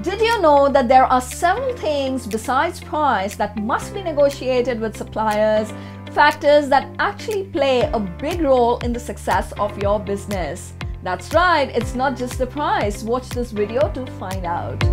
Did you know that there are several things besides price that must be negotiated with suppliers, factors that actually play a big role in the success of your business? That's right, it's not just the price. Watch this video to find out.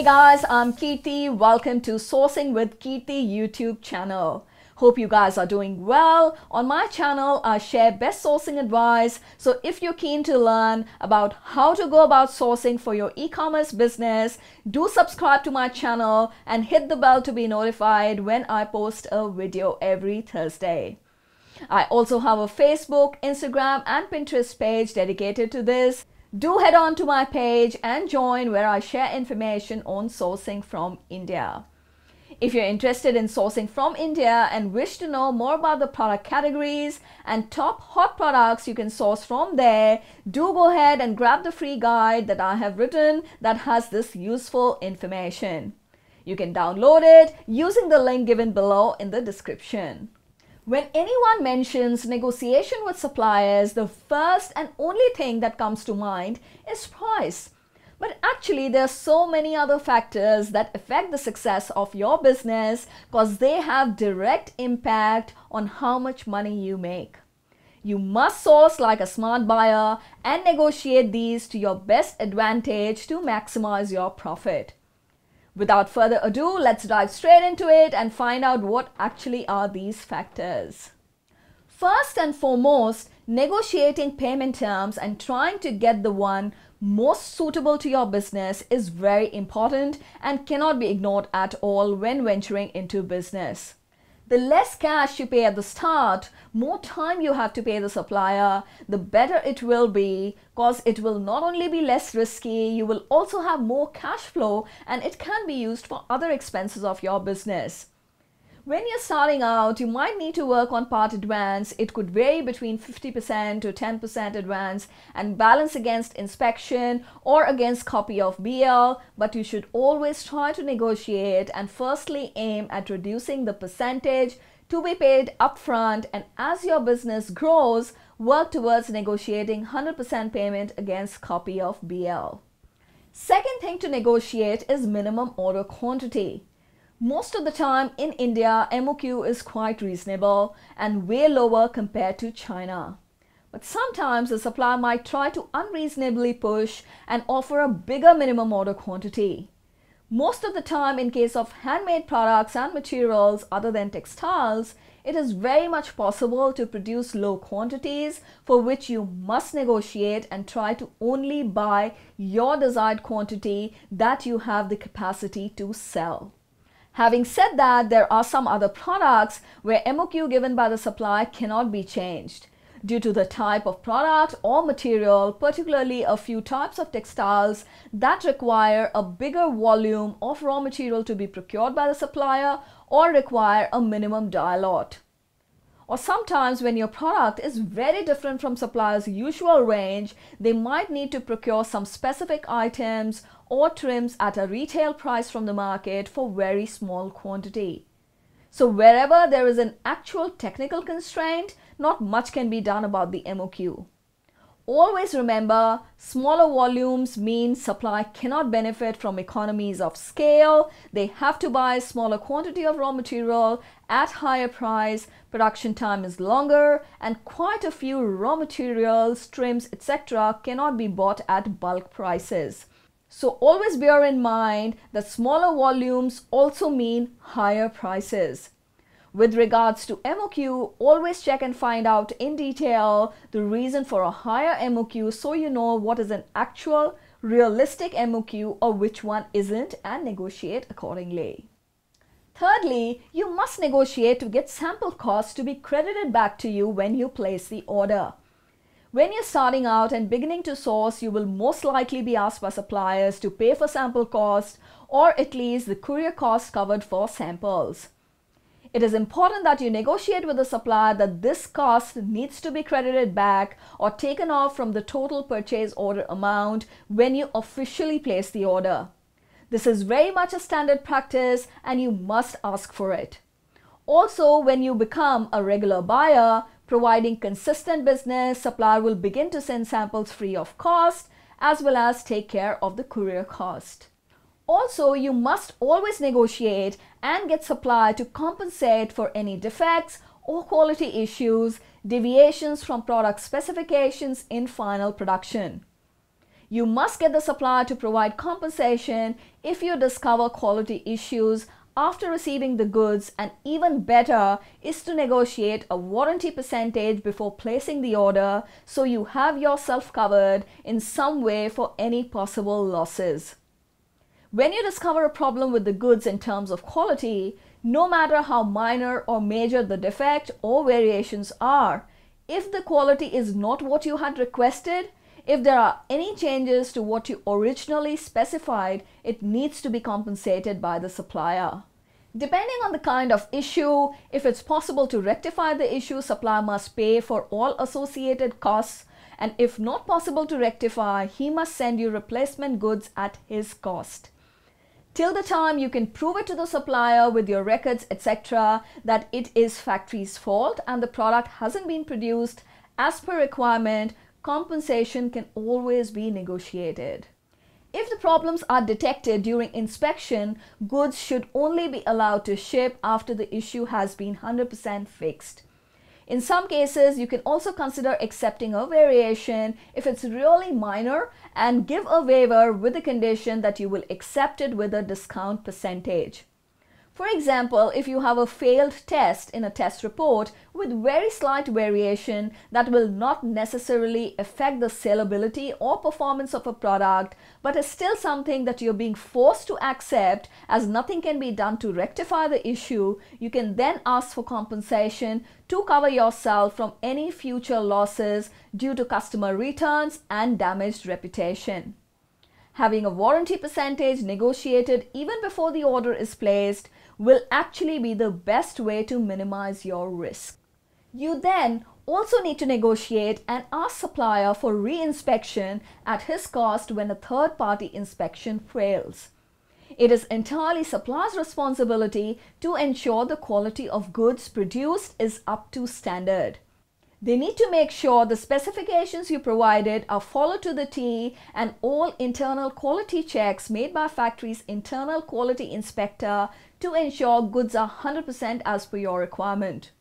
Hey guys, I'm Kirti. Welcome to Sourcing with Kirti YouTube channel. Hope you guys are doing well. On my channel, I share best sourcing advice. So if you're keen to learn about how to go about sourcing for your e-commerce business, do subscribe to my channel and hit the bell to be notified when I post a video every Thursday. I also have a Facebook, Instagram, and Pinterest page dedicated to this. Do head on to my page and join where I share information on sourcing from India. If you're interested in sourcing from India and wish to know more about the product categories and top hot products you can source from there, do go ahead and grab the free guide that I have written that has this useful information. You can download it using the link given below in the description. When anyone mentions negotiation with suppliers, the first and only thing that comes to mind is price. But actually, there are so many other factors that affect the success of your business because they have direct impact on how much money you make. You must source like a smart buyer and negotiate these to your best advantage to maximize your profit. Without further ado, let's dive straight into it and find out what actually are these factors. First and foremost, negotiating payment terms and trying to get the one most suitable to your business is very important and cannot be ignored at all when venturing into business. The less cash you pay at the start, more time you have to pay the supplier, the better it will be because it will not only be less risky, you will also have more cash flow and it can be used for other expenses of your business. When you're starting out, you might need to work on part advance. It could vary between 50% to 10% advance and balance against inspection or against copy of BL, but you should always try to negotiate and firstly aim at reducing the percentage to be paid upfront, and as your business grows, work towards negotiating 100% payment against copy of BL. Second thing to negotiate is minimum order quantity. Most of the time in India, MOQ is quite reasonable and way lower compared to China. But sometimes the supplier might try to unreasonably push and offer a bigger minimum order quantity. Most of the time in case of handmade products and materials other than textiles, it is very much possible to produce low quantities for which you must negotiate and try to only buy your desired quantity that you have the capacity to sell. Having said that, there are some other products where MOQ given by the supplier cannot be changed due to the type of product or material, particularly a few types of textiles that require a bigger volume of raw material to be procured by the supplier or require a minimum die lot. Or sometimes when your product is very different from supplier's usual range, they might need to procure some specific items or trims at a retail price from the market for very small quantity. So wherever there is an actual technical constraint, not much can be done about the MOQ. Always remember, smaller volumes mean supply cannot benefit from economies of scale. They have to buy a smaller quantity of raw material at higher price, production time is longer, and quite a few raw materials, trims, etc. cannot be bought at bulk prices. So always bear in mind that smaller volumes also mean higher prices. With regards to MOQ, always check and find out in detail the reason for a higher MOQ so you know what is an actual realistic MOQ or which one isn't and negotiate accordingly. Thirdly, you must negotiate to get sample costs to be credited back to you when you place the order. When you're starting out and beginning to source, you will most likely be asked by suppliers to pay for sample costs or at least the courier costs covered for samples. It is important that you negotiate with the supplier that this cost needs to be credited back or taken off from the total purchase order amount when you officially place the order. This is very much a standard practice and you must ask for it. Also, when you become a regular buyer, providing consistent business, supplier will begin to send samples free of cost as well as take care of the courier cost. Also, you must always negotiate and get supplier to compensate for any defects or quality issues, deviations from product specifications in final production. You must get the supplier to provide compensation if you discover quality issues after receiving the goods, and even better is to negotiate a warranty percentage before placing the order so you have yourself covered in some way for any possible losses. When you discover a problem with the goods in terms of quality, no matter how minor or major the defect or variations are, if the quality is not what you had requested, if there are any changes to what you originally specified, it needs to be compensated by the supplier. Depending on the kind of issue, if it's possible to rectify the issue, supplier must pay for all associated costs, and if not possible to rectify, he must send you replacement goods at his cost. Till the time you can prove it to the supplier with your records, etc., that it is factory's fault and the product hasn't been produced as per requirement, compensation can always be negotiated. If the problems are detected during inspection, goods should only be allowed to ship after the issue has been 100% fixed. In some cases, you can also consider accepting a variation if it's really minor and give a waiver with the condition that you will accept it with a discount percentage. For example, if you have a failed test in a test report with very slight variation that will not necessarily affect the salability or performance of a product, but is still something that you're being forced to accept as nothing can be done to rectify the issue, you can then ask for compensation to cover yourself from any future losses due to customer returns and damaged reputation. Having a warranty percentage negotiated even before the order is placed will actually be the best way to minimize your risk. You then also need to negotiate and ask supplier for re-inspection at his cost when a third-party inspection fails. It is entirely supplier's responsibility to ensure the quality of goods produced is up to standard. They need to make sure the specifications you provided are followed to the T and all internal quality checks made by factory's internal quality inspector to ensure goods are 100% as per your requirement.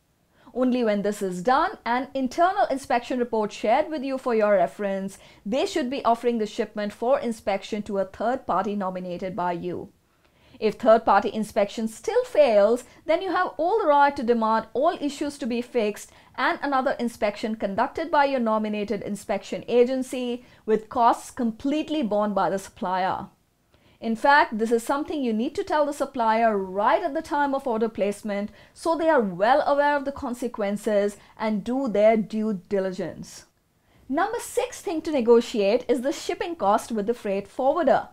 Only when this is done, an internal inspection report shared with you for your reference, they should be offering the shipment for inspection to a third party nominated by you. If third-party inspection still fails, then you have all the right to demand all issues to be fixed and another inspection conducted by your nominated inspection agency with costs completely borne by the supplier. In fact, this is something you need to tell the supplier right at the time of order placement so they are well aware of the consequences and do their due diligence. Number 6 thing to negotiate is the shipping cost with the freight forwarder.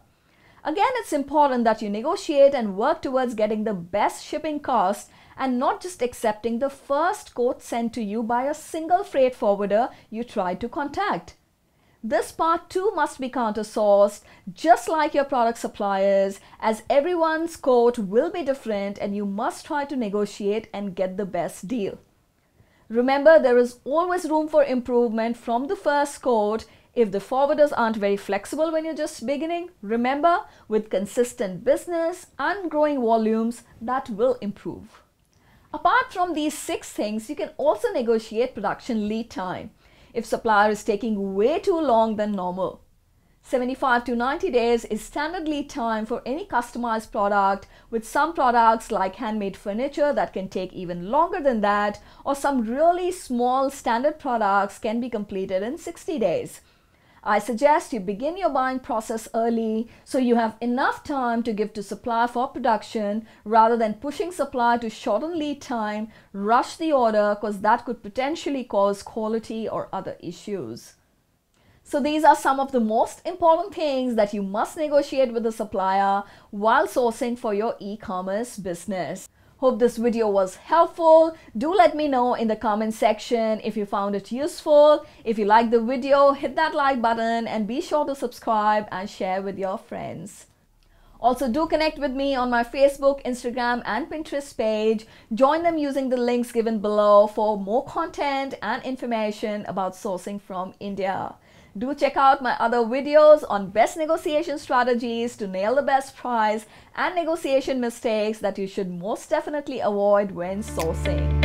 Again, it's important that you negotiate and work towards getting the best shipping cost and not just accepting the first quote sent to you by a single freight forwarder you tried to contact. This part too must be countersourced, just like your product suppliers, as everyone's quote will be different and you must try to negotiate and get the best deal. Remember, there is always room for improvement from the first quote. If the forwarders aren't very flexible when you're just beginning, remember, with consistent business and growing volumes, that will improve. Apart from these 6 things, you can also negotiate production lead time if supplier is taking way too long than normal. 75 to 90 days is standard lead time for any customized product, with some products like handmade furniture that can take even longer than that, or some really small standard products can be completed in 60 days. I suggest you begin your buying process early so you have enough time to give to supplier for production rather than pushing supplier to shorten lead time, rush the order, because that could potentially cause quality or other issues. So these are some of the most important things that you must negotiate with the supplier while sourcing for your e-commerce business. Hope this video was helpful. Do let me know in the comment section if you found it useful. If you liked the video, hit that like button and be sure to subscribe and share with your friends. Also, do connect with me on my Facebook, Instagram, and Pinterest page. Join them using the links given below for more content and information about sourcing from India. Do check out my other videos on best negotiation strategies to nail the best price and negotiation mistakes that you should most definitely avoid when sourcing.